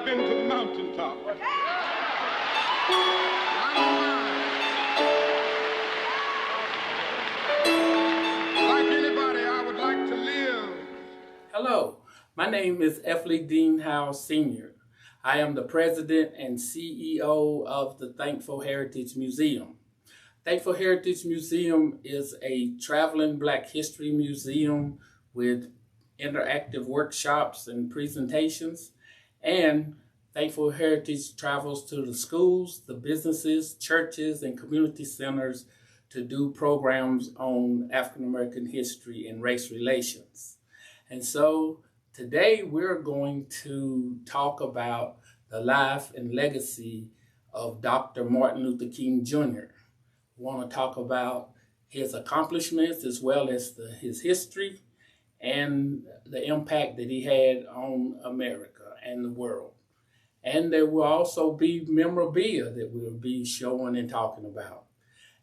I've been to the mountaintop. Like anybody, I would like to live. Hello, my name is MLK Jr Sr. I am the president and CEO of the Thankful Heritage Museum. Thankful Heritage Museum is a traveling Black History museum with interactive workshops and presentations, and Thankful Heritage travels to the schools, the businesses, churches, and community centers to do programs on African American history and race relations. And so today we're going to talk about the life and legacy of Dr. Martin Luther King Jr. We want to talk about his accomplishments as well as his history and the impact that he had on America and the world. And there will also be memorabilia that we'll be showing and talking about.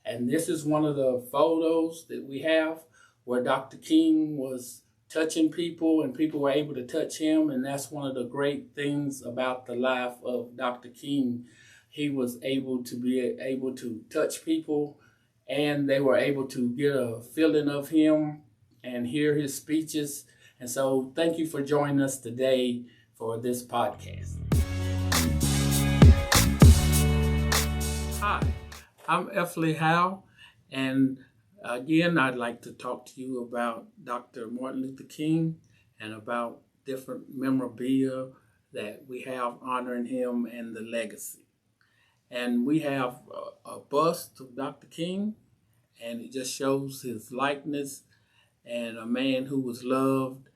And this is one of the photos that we have where Dr. King was touching people and people were able to touch him. And that's one of the great things about the life of Dr. King. He was able to touch people, and they were able to get a feeling of him and hear his speeches. And so thank you for joining us today for this podcast. Hi, I'm Efley Howe, and again, I'd like to talk to you about Dr. Martin Luther King and about different memorabilia that we have honoring him and the legacy. And we have a bust of Dr. King, and it just shows his likeness and a man who was loved.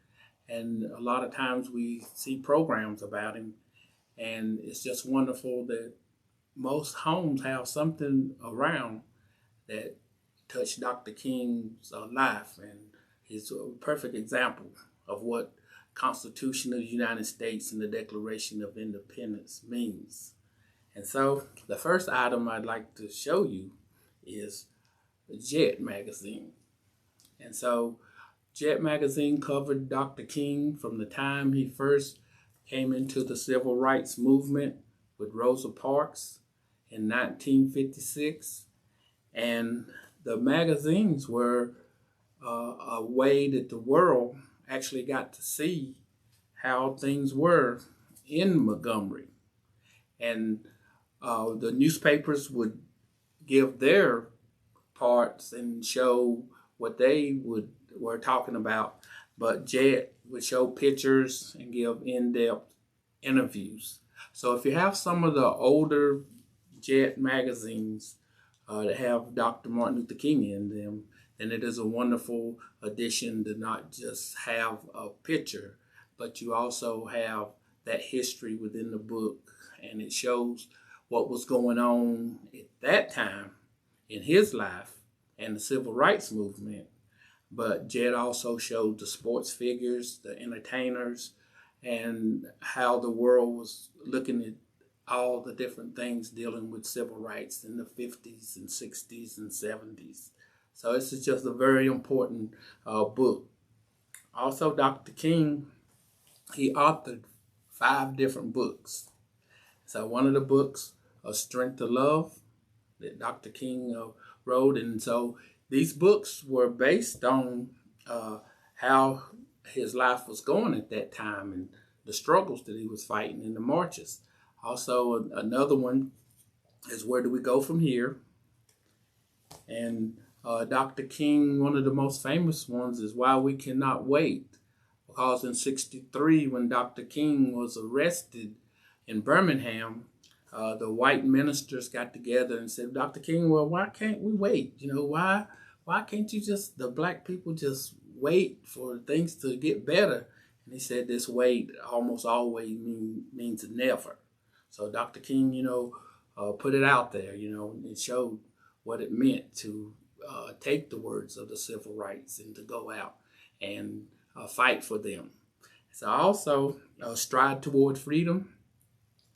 And a lot of times we see programs about him, and it's just wonderful that most homes have something around that touched Dr. King's life, and he's a perfect example of what Constitution of the United States and the Declaration of Independence means. And so the first item I'd like to show you is Jet Magazine. And so Jet Magazine covered Dr. King from the time he first came into the civil rights movement with Rosa Parks in 1956. And the magazines were a way that the world actually got to see how things were in Montgomery. And the newspapers would give their parts and show what they were talking about, but Jet would show pictures and give in-depth interviews. So if you have some of the older Jet magazines that have Dr. Martin Luther King in them, then it is a wonderful addition to not just have a picture, but you also have that history within the book, and it shows what was going on at that time in his life and the civil rights movement. But Jet also showed the sports figures, the entertainers, and how the world was looking at all the different things dealing with civil rights in the 50s and 60s and 70s. So this is just a very important book. Also, Dr. King, he authored 5 different books. So one of the books, A Strength to Love, that Dr. King wrote. And so these books were based on how his life was going at that time and the struggles that he was fighting in the marches. Also, another one is Where Do We Go From Here? And Dr. King, one of the most famous ones is Why We Cannot Wait. Because in '63, when Dr. King was arrested in Birmingham, the white ministers got together and said, Dr. King, well, why can't we wait? Why can't you the black people just wait for things to get better? And he said this wait almost always means never. So Dr. King, put it out there, and showed what it meant to take the words of the civil rights and to go out and fight for them. So also, Stride Toward Freedom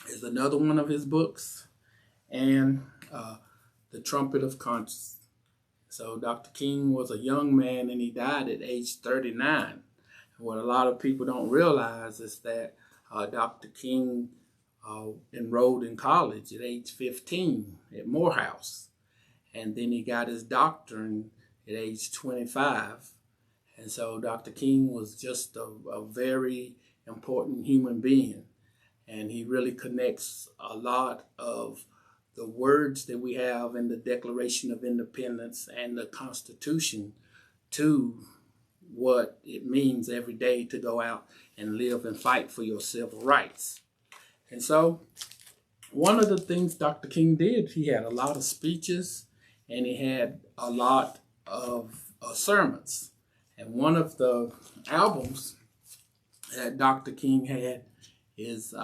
is another one of his books, and The Trumpet of Conscience. So Dr. King was a young man, and he died at age 39. And what a lot of people don't realize is that Dr. King enrolled in college at age 15 at Morehouse. And then he got his doctorate at age 25. And so Dr. King was just a very important human being. And he really connects a lot of the words that we have in the Declaration of Independence and the Constitution to what it means every day to go out and live and fight for your civil rights. And so one of the things Dr. King did, he had a lot of speeches and he had a lot of sermons. And one of the albums that Dr. King had is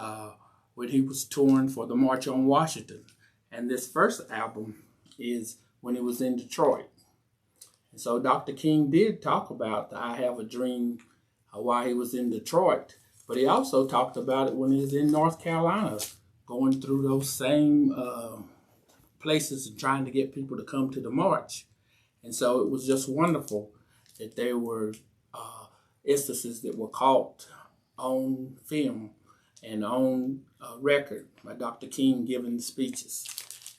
when he was touring for the March on Washington. And this first album is when he was in Detroit. And so Dr. King did talk about the I Have a Dream while he was in Detroit, but he also talked about it when he was in North Carolina, going through those same places and trying to get people to come to the march. And so it was just wonderful that there were instances that were caught on film and on record by Dr. King giving the speeches.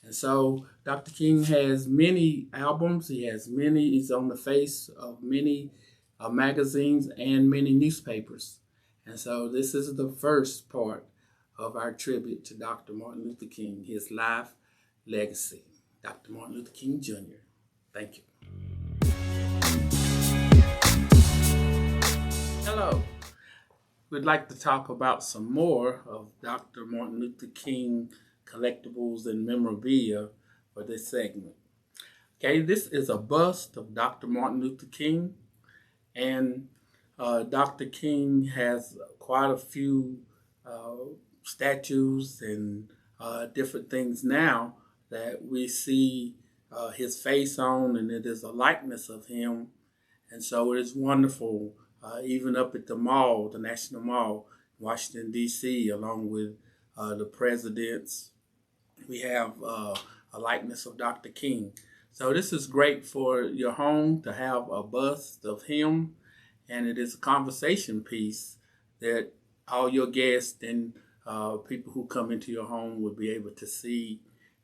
And so Dr. King has many albums. He's on the face of many magazines and many newspapers. And so this is the first part of our tribute to Dr. Martin Luther King, his life legacy. Dr. Martin Luther King Jr. Thank you. Hello. We'd like to talk about some more of Dr. Martin Luther King collectibles and memorabilia for this segment. Okay, this is a bust of Dr. Martin Luther King, and Dr. King has quite a few statues and different things now that we see his face on, and it is a likeness of him. And so it is wonderful, even up at the mall, the National Mall, Washington, D.C., along with the presidents. We have a likeness of Dr. King. So this is great for your home to have a bust of him, and it is a conversation piece that all your guests and people who come into your home will be able to see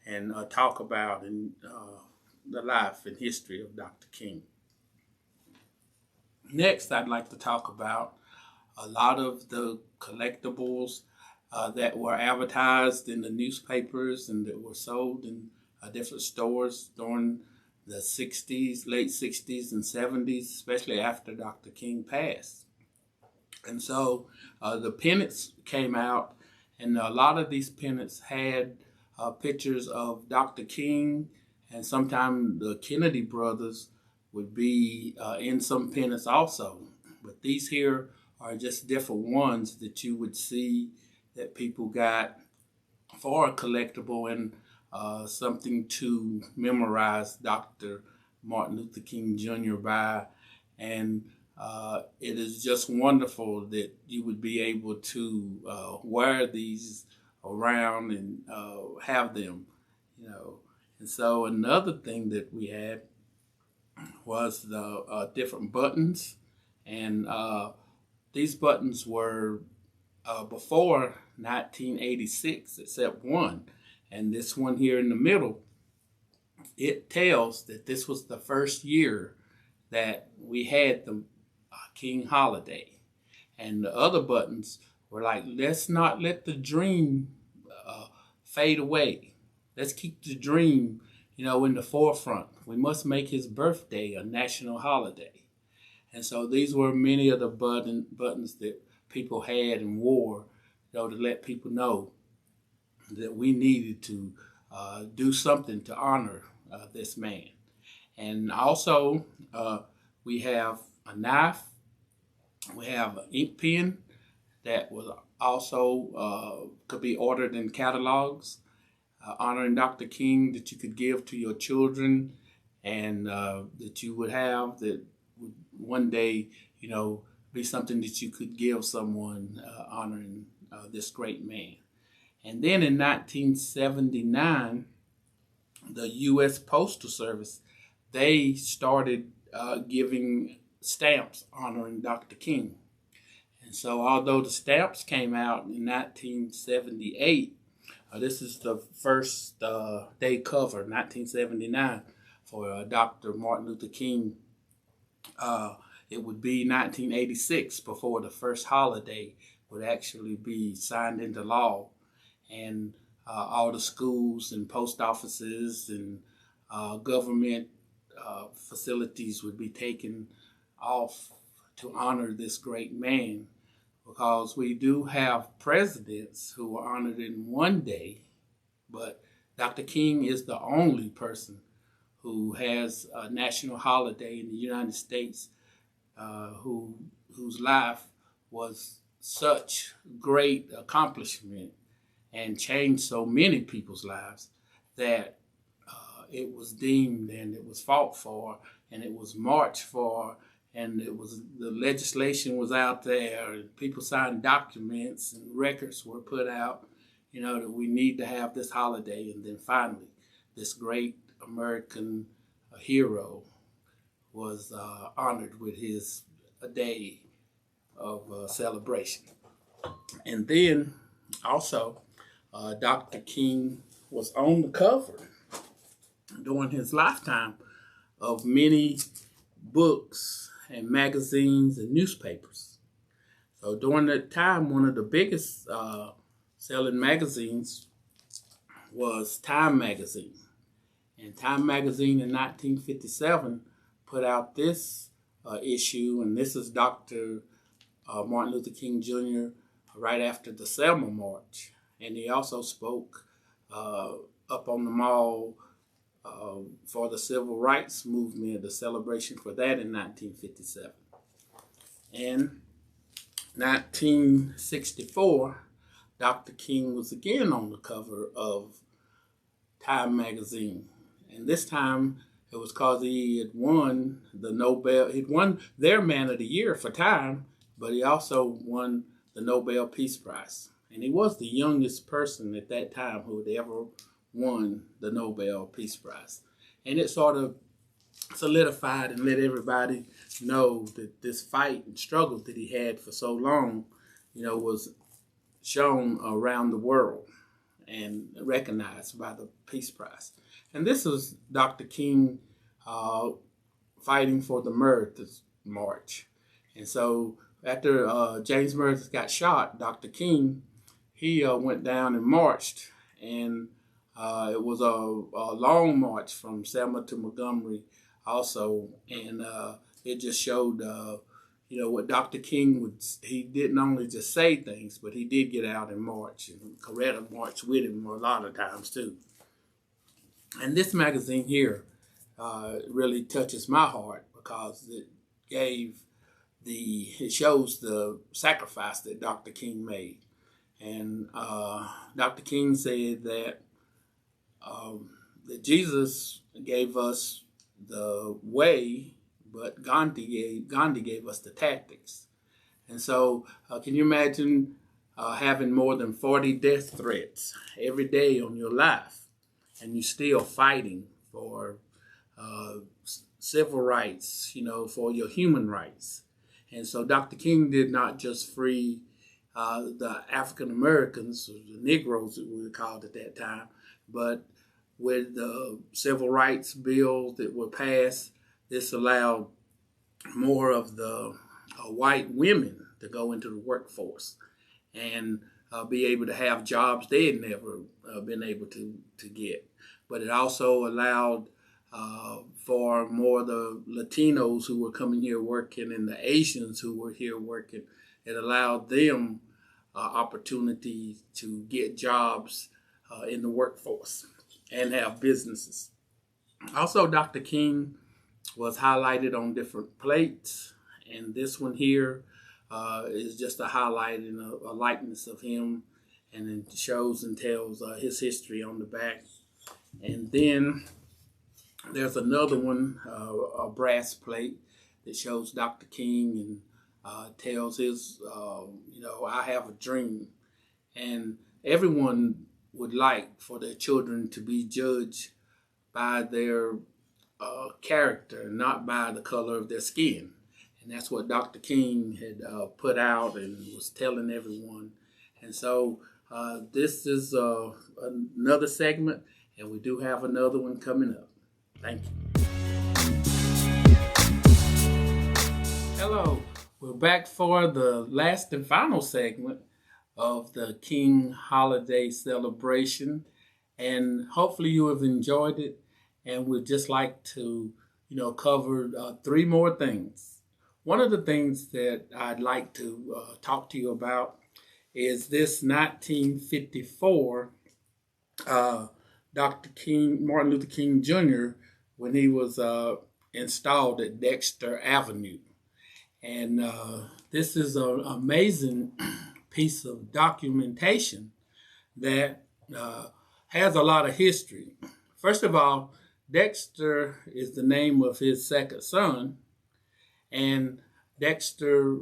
and talk about in the life and history of Dr. King. Next, I'd like to talk about a lot of the collectibles that were advertised in the newspapers and that were sold in different stores during the 60s, late 60s and 70s, especially after Dr. King passed. And so the pennants came out, and a lot of these pennants had pictures of Dr. King, and sometimes the Kennedy brothers would be in some pennants also. But these here are just different ones that you would see that people got for a collectible and something to memorize Dr. Martin Luther King Jr. by. And it is just wonderful that you would be able to wear these around and have them, you know. And so another thing that we had was the different buttons, and these buttons were before 1986, except one. And this one here in the middle, it tells that this was the first year that we had the King holiday. And the other buttons were like, let's not let the dream fade away. Let's keep the dream, you know, in the forefront. We must make his birthday a national holiday. And so these were many of the buttons that people had and wore, you know, to let people know that we needed to do something to honor this man. And also, we have a knife, we have an ink pen that was also could be ordered in catalogs, honoring Dr. King, that you could give to your children, and that you would have that would one day, you know, be something that you could give someone honoring this great man. And then in 1979, the U.S. Postal Service, they started giving stamps honoring Dr. King. And so although the stamps came out in 1978, this is the first day cover, 1979, for Dr. Martin Luther King. It would be 1986 before the first holiday would actually be signed into law. And all the schools and post offices and government facilities would be taken off to honor this great man, because we do have presidents who are honored in one day, but Dr. King is the only person who has a national holiday in the United States whose life was such great accomplishment and changed so many people's lives that it was deemed and it was fought for and it was marched for, and the legislation was out there and people signed documents and records were put out, that we need to have this holiday. And then finally, this great American hero was honored with his day of celebration. And then also, Dr. King was on the cover during his lifetime of many books and magazines and newspapers. So during that time, one of the biggest selling magazines was Time Magazine. And Time Magazine in 1957 put out this issue, and this is Dr. Martin Luther King Jr. right after the Selma March. And he also spoke up on the mall for the Civil Rights Movement, the celebration for that in 1957. In 1964, Dr. King was again on the cover of Time Magazine. And this time it was because he had won he'd won their Man of the Year for Time, but he also won the Nobel Peace Prize. And he was the youngest person at that time who had ever won the Nobel Peace Prize. And it sort of solidified and let everybody know that this fight and struggle that he had for so long, was shown around the world and recognized by the Peace Prize. And this was Dr. King fighting for the Meredith March. And so after James Meredith got shot, Dr. King, he went down and marched, and it was a long march from Selma to Montgomery also, and it just showed, what Dr. King would. He didn't only just say things, but he did get out and march, and Coretta marched with him a lot of times too. And this magazine here really touches my heart because it shows the sacrifice that Dr. King made. And Dr. King said that Jesus gave us the way, but Gandhi gave us the tactics. And so can you imagine having more than 40 death threats every day on your life, and you still fighting for civil rights, for your human rights? And so Dr. King did not just free the African Americans, the Negroes that we were called at that time, but with the civil rights bills that were passed, this allowed more of the white women to go into the workforce and be able to have jobs they had never been able to get. But it also allowed for more of the Latinos who were coming here working and the Asians who were here working. It allowed them opportunity to get jobs in the workforce and have businesses. Also, Dr. King was highlighted on different plates, and this one here is just a highlight and a likeness of him, and it shows and tells his history on the back. And then there's another one, a brass plate that shows Dr. King and tells his, I have a dream. And everyone would like for their children to be judged by their character, not by the color of their skin. And And that's what Dr. King had put out and was telling everyone. And so this is another segment, and we do have another one coming up. Thank you. Hello, we're back for the last and final segment of the King Holiday Celebration, and hopefully you have enjoyed it. And we'd just like to, cover 3 more things. One of the things that I'd like to talk to you about is this 1954 Dr. King, Martin Luther King Jr., when he was installed at Dexter Avenue. And this is an amazing piece of documentation that has a lot of history. First of all, Dexter is the name of his second son, and Dexter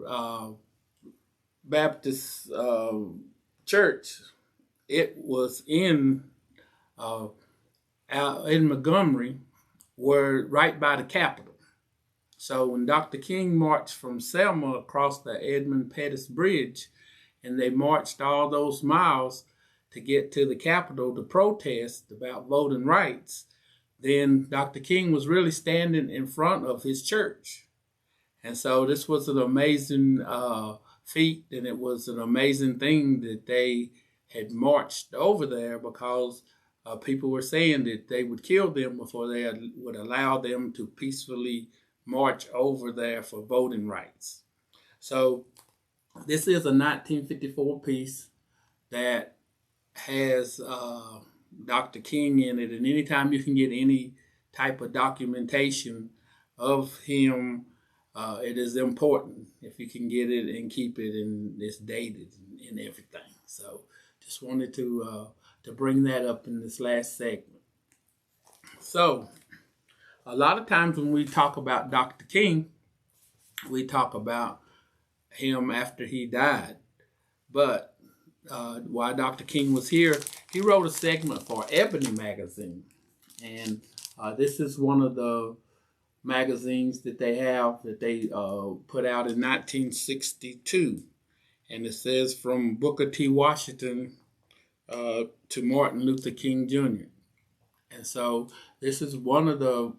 Baptist Church, it was in Montgomery, were right by the Capitol. So when Dr. King marched from Selma across the Edmund Pettus Bridge, and they marched all those miles to get to the Capitol to protest about voting rights, then Dr. King was really standing in front of his church. And so this was an amazing feat, and it was an amazing thing that they had marched over there, because people were saying that they would kill them before they would allow them to peacefully march over there for voting rights. So this is a 1954 piece that has Dr. King in it, and anytime you can get any type of documentation of him, it is important if you can get it and keep it, and it's dated and everything. So just wanted to bring that up in this last segment. So a lot of times when we talk about Dr. King, we talk about him after he died. But while Dr. King was here, he wrote a segment for Ebony Magazine. And this is one of the magazines that they have that they put out in 1962. And it says from Booker T. Washington to Martin Luther King Jr. And so this is one of the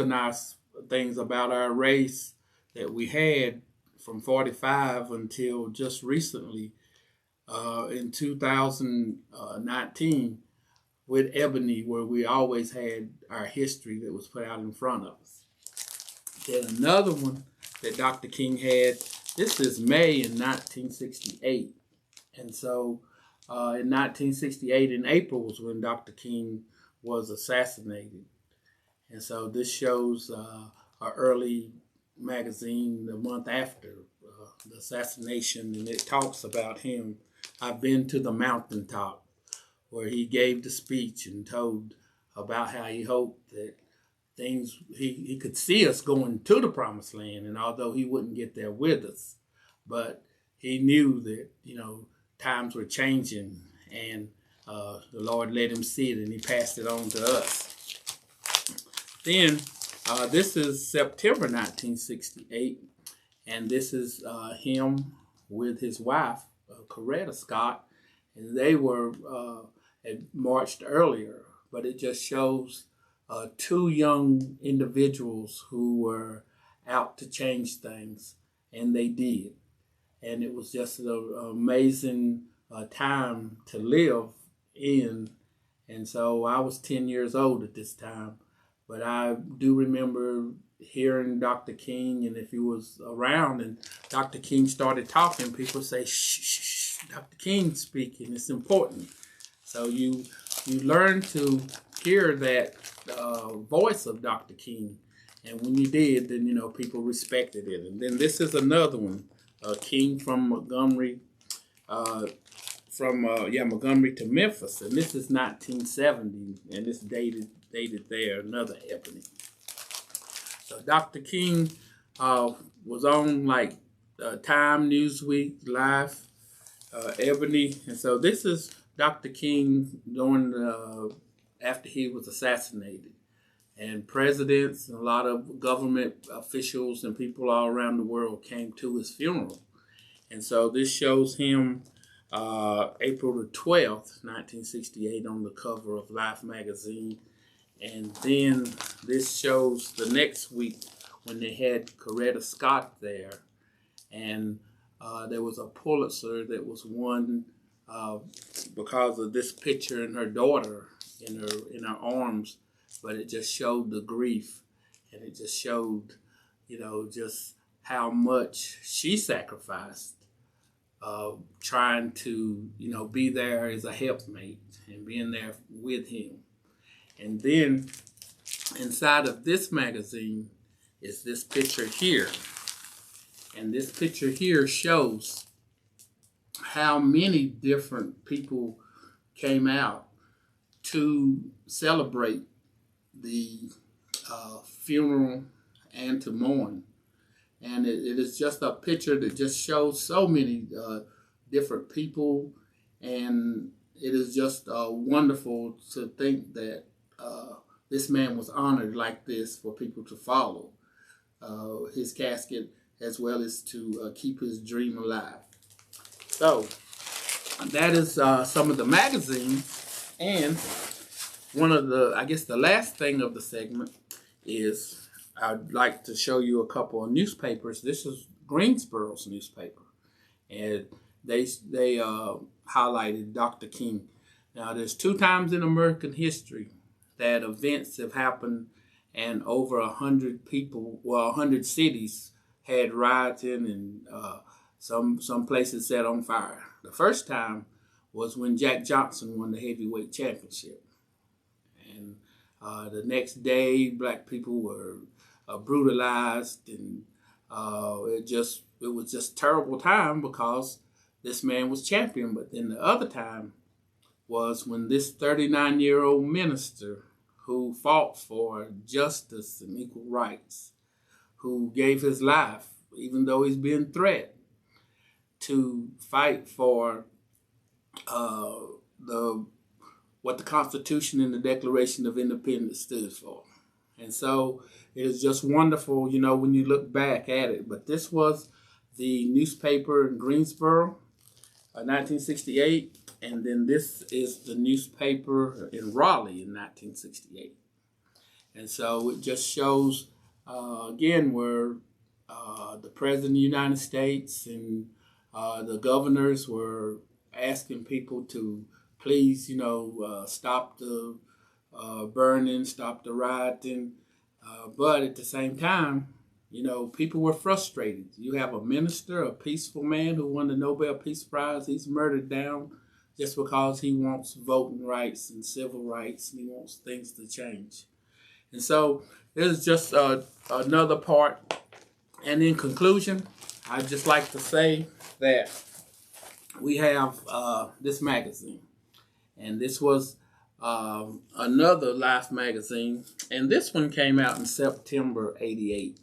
nice things about our race that we had from 45 until just recently in 2019 with Ebony, where we always had our history that was put out in front of us. Then another one that Dr. King had, this is May in 1968. And so in 1968 in April was when Dr. King was assassinated. And so this shows our early magazine the month after the assassination, and it talks about him. I've been to the mountaintop, where he gave the speech and told about how he hoped that he could see us going to the promised land, and although he wouldn't get there with us, but he knew that, times were changing, and the Lord let him see it, and he passed it on to us. Then this is September 1968, and this is him with his wife, Coretta Scott, and they were had marched earlier, but it just shows 2 young individuals who were out to change things, and they did. And it was just an amazing time to live in. And so I was 10 years old at this time, but I do remember hearing Dr. King, and if he was around and Dr. King started talking, people say, shh, shh, shh, Dr. King's speaking, it's important. So you learn to hear that voice of Dr. King, and when you did, then people respected it. And then this is another one, King from Montgomery, Montgomery to Memphis, and this is 1970, and it's dated there, another Ebony. So Dr. King was on Time, Newsweek, Life, Ebony, and so this is Dr. King during after he was assassinated. and presidents and a lot of government officials and people all around the world came to his funeral. And so this shows him April the 12th, 1968 on the cover of Life magazine. And then this shows the next week when they had Coretta Scott there. And there was a Pulitzer that was won because of this picture and her daughter in her arms, but it just showed the grief, and it just showed, just how much she sacrificed trying to, be there as a helpmate and being there with him. And then inside of this magazine is this picture here. And this picture here shows how many different people came out to celebrate the funeral and to mourn. And it is just a picture that just shows so many different people. And it is just wonderful to think that this man was honored like this for people to follow his casket, as well as to keep his dream alive. So that is some of the magazines. And one of the, I guess the last thing of the segment is I'd like to show you a couple of newspapers. This is Greensboro's newspaper. And they highlighted Dr. King. Now there's 2 times in American history that events have happened and over 100 people, 100 cities had rioting and some places set on fire. The first time was when Jack Johnson won the heavyweight championship. And the next day, black people were brutalized, and it was just terrible time because this man was champion. But then the other time was when this 39-year-old minister who fought for justice and equal rights, who gave his life, even though he's being threatened, to fight for what the Constitution and the Declaration of Independence stood for. And so it is just wonderful, when you look back at it. But this was the newspaper in Greensboro, 1968. And then this is the newspaper in Raleigh in 1968. And so it just shows, again, where the President of the United States and the governors were asking people to please, stop the burning, stop the rioting. But at the same time, people were frustrated. You have a minister, a peaceful man who won the Nobel Peace Prize. He's murdered down just because he wants voting rights and civil rights, and he wants things to change. And so this is just another part. And in conclusion, I'd just like to say that we have this magazine. And this was another Life magazine. And this one came out in September '88.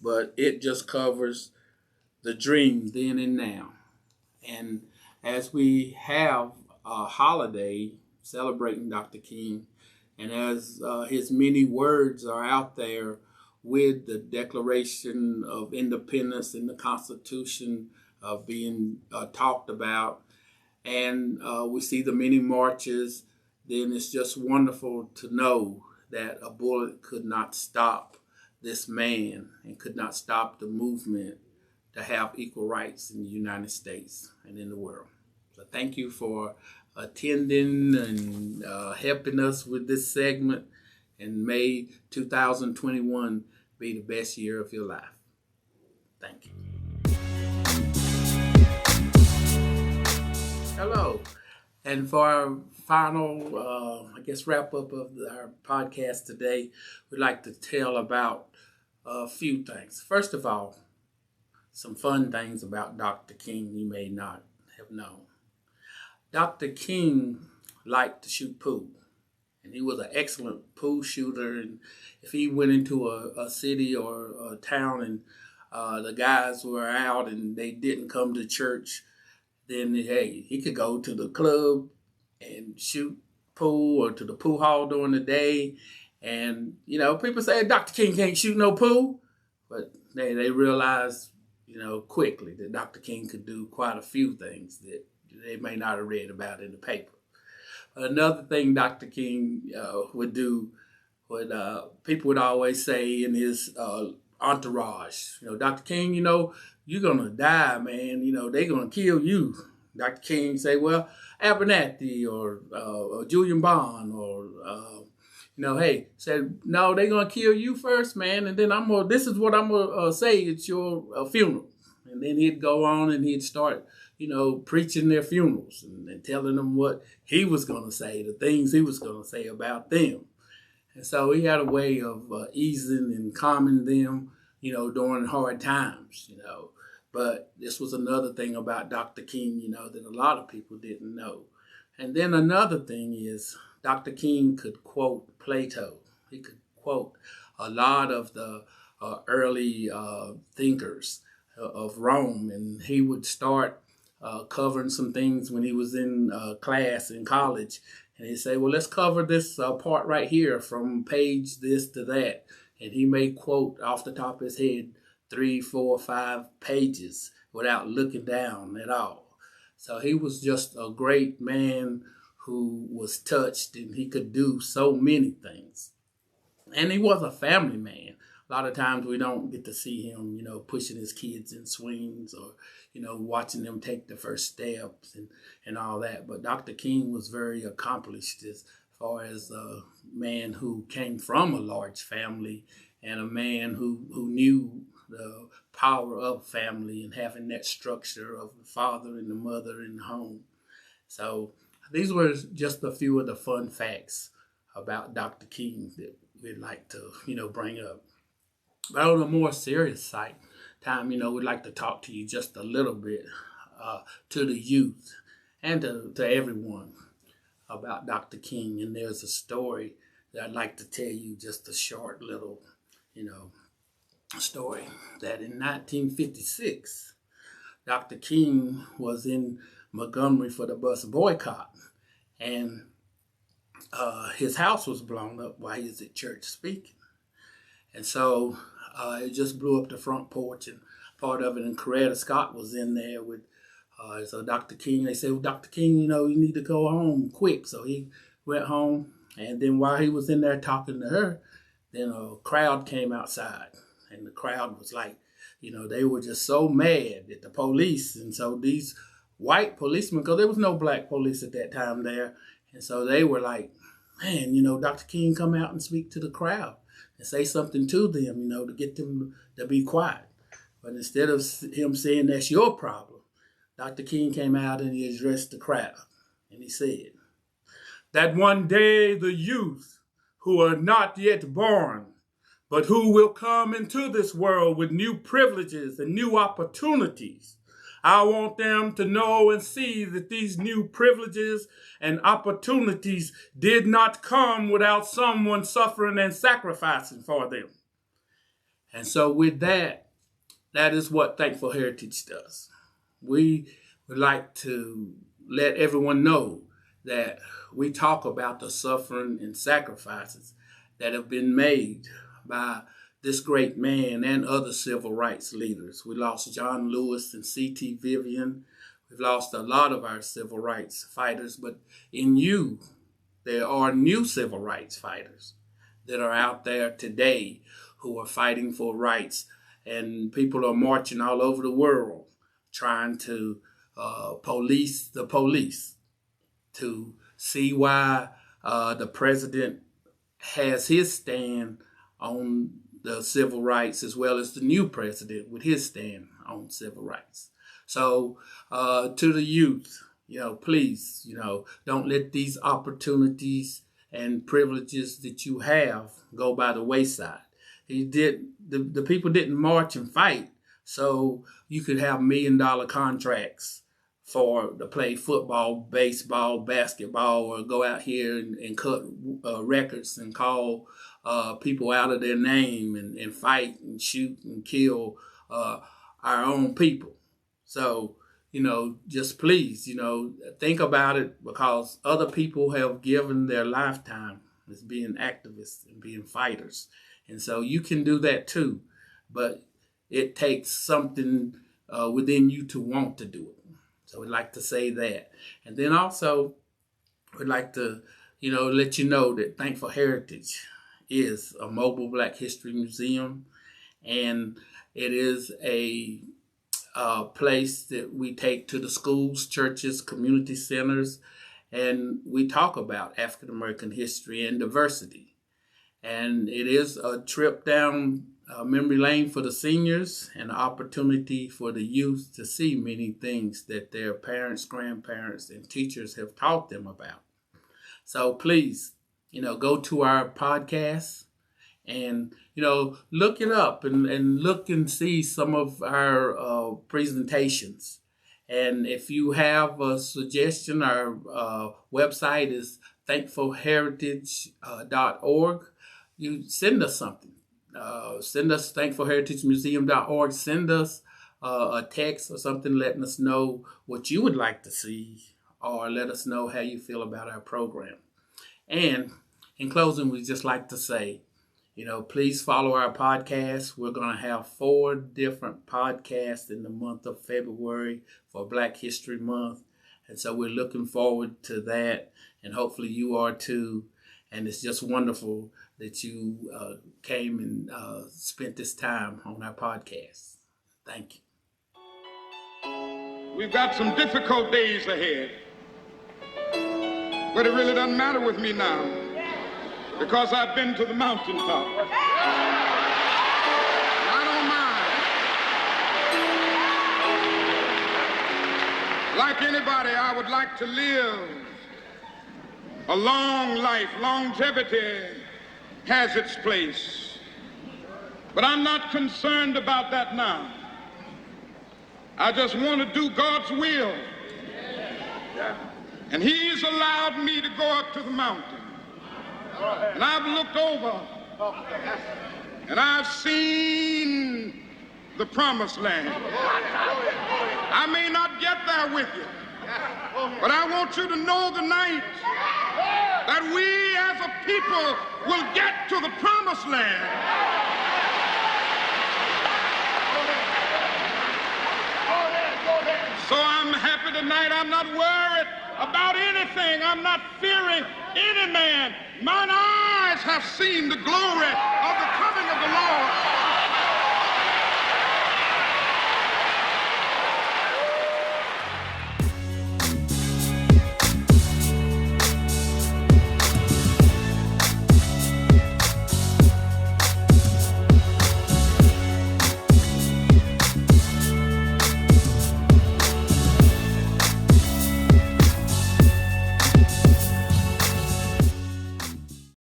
But it just covers the dream then and now. And as we have a holiday celebrating Dr. King, and as his many words are out there with the Declaration of Independence and the Constitution being talked about, and we see the many marches, then it's just wonderful to know that a bullet could not stop this man and could not stop the movement to have equal rights in the United States and in the world. So thank you for attending and helping us with this segment. And may 2021 be the best year of your life. Thank you. Hello. And for our final, wrap up of our podcast today, we'd like to tell about a few things. First of all, some fun things about Dr. King you may not have known. Dr. King liked to shoot pool, and he was an excellent pool shooter. And if he went into a city or a town and the guys were out and they didn't come to church, then he could go to the club and shoot pool or to the pool hall during the day, And, you know, people say Dr. King can't shoot no pool, but they realized, you know, quickly that Dr. King could do quite a few things that they may not have read about in the paper. Another thing Dr. King would do, people would always say in his entourage, you know, Dr. King, you know, you're going to die, man. You know, they're going to kill you. Dr. King say, well, Abernathy or Julian Bond or, you know, hey, said, no, they're going to kill you first, man. And then this is what I'm going to say at your funeral. And then he'd go on and he'd start, you know, preaching their funerals and telling them what he was going to say, the things he was going to say about them. And so he had a way of easing and calming them, you know, during hard times, you know. But this was another thing about Dr. King, you know, that a lot of people didn't know. And then another thing is Dr. King could quote Plato. He could quote a lot of the early thinkers of Rome. And he would start covering some things when he was in class in college. And he'd say, well, let's cover this part right here from page this to that. And he may quote off the top of his head 3, 4, 5 pages without looking down at all. So he was just a great man who was touched, and he could do so many things. And he was a family man. A lot of times we don't get to see him, you know, pushing his kids in swings or, you know, watching them take the first steps and all that. But Dr. King was very accomplished as far as a man who came from a large family and a man who knew the power of family and having that structure of the father and the mother in the home. So these were just a few of the fun facts about Dr. King that we'd like to, you know, bring up. But on a more serious side, time, you know, we'd like to talk to you just a little bit, to the youth and to everyone about Dr. King. And there's a story that I'd like to tell you, just a short little, you know, story that in 1956, Dr. King was in Montgomery for the bus boycott, and his house was blown up while he was at church speaking. And so it just blew up the front porch and part of it, and Coretta Scott was in there with, so Dr. King, they said, well, Dr. King, you know, you need to go home quick. So he went home, and then while he was in there talking to her, then a crowd came outside. And the crowd was like, you know, they were just so mad at the police. And so these white policemen, because there was no black police at that time there, and so they were like, man, you know, Dr. King come out and speak to the crowd and say something to them, you know, to get them to be quiet. But instead of him saying that's your problem, Dr. King came out and he addressed the crowd. And he said, that one day the youth who are not yet born, but who will come into this world with new privileges and new opportunities, I want them to know and see that these new privileges and opportunities did not come without someone suffering and sacrificing for them. And so with that, that is what Thankful Heritage does. We would like to let everyone know that we talk about the suffering and sacrifices that have been made by this great man and other civil rights leaders. We lost John Lewis and C.T. Vivian. We've lost a lot of our civil rights fighters, but in you, there are new civil rights fighters that are out there today who are fighting for rights, and people are marching all over the world trying to police the police, to see why the president has his stand on the civil rights, as well as the new president with his stand on civil rights. So to the youth, you know, please, you know, don't let these opportunities and privileges that you have go by the wayside. The people didn't march and fight so you could have $1 million contracts to play football, baseball, basketball, or go out here and cut records and call people out of their name and fight and shoot and kill our own people. So, you know, just please, you know, think about it, because other people have given their lifetime as being activists and being fighters. And so you can do that too, but it takes something within you to want to do it. So we'd like to say that. And then also, we'd like to, let you know that Thankful Heritage is a mobile Black History museum, and it is a place that we take to the schools, churches, community centers, and we talk about African American history and diversity. And it is a trip down memory lane for the seniors, and an opportunity for the youth to see many things that their parents, grandparents, and teachers have taught them about. So please, go to our podcast and, look it up and look and see some of our presentations. And if you have a suggestion, our website is thankfulheritage.org. You send us something. Send us thankfulheritagemuseum.org. Send us a text or something letting us know what you would like to see, or let us know how you feel about our program. And in closing, we'd just like to say, please follow our podcast. We're going to have 4 different podcasts in the month of February for Black History Month. And so we're looking forward to that. And hopefully you are too. And it's just wonderful that you came and spent this time on our podcast. Thank you. We've got some difficult days ahead, but it really doesn't matter with me now, because I've been to the mountaintop. I don't mind. Like anybody, I would like to live a long life. Longevity has its place. But I'm not concerned about that now. I just want to do God's will. And He's allowed me to go up to the mountain. And I've looked over and I've seen the promised land. I may not get there with you, but I want you to know tonight that we as a people will get to the promised land. So I'm happy tonight. I'm not worried about anything. I'm not fearing any man. Mine eyes have seen the glory of the coming of the Lord.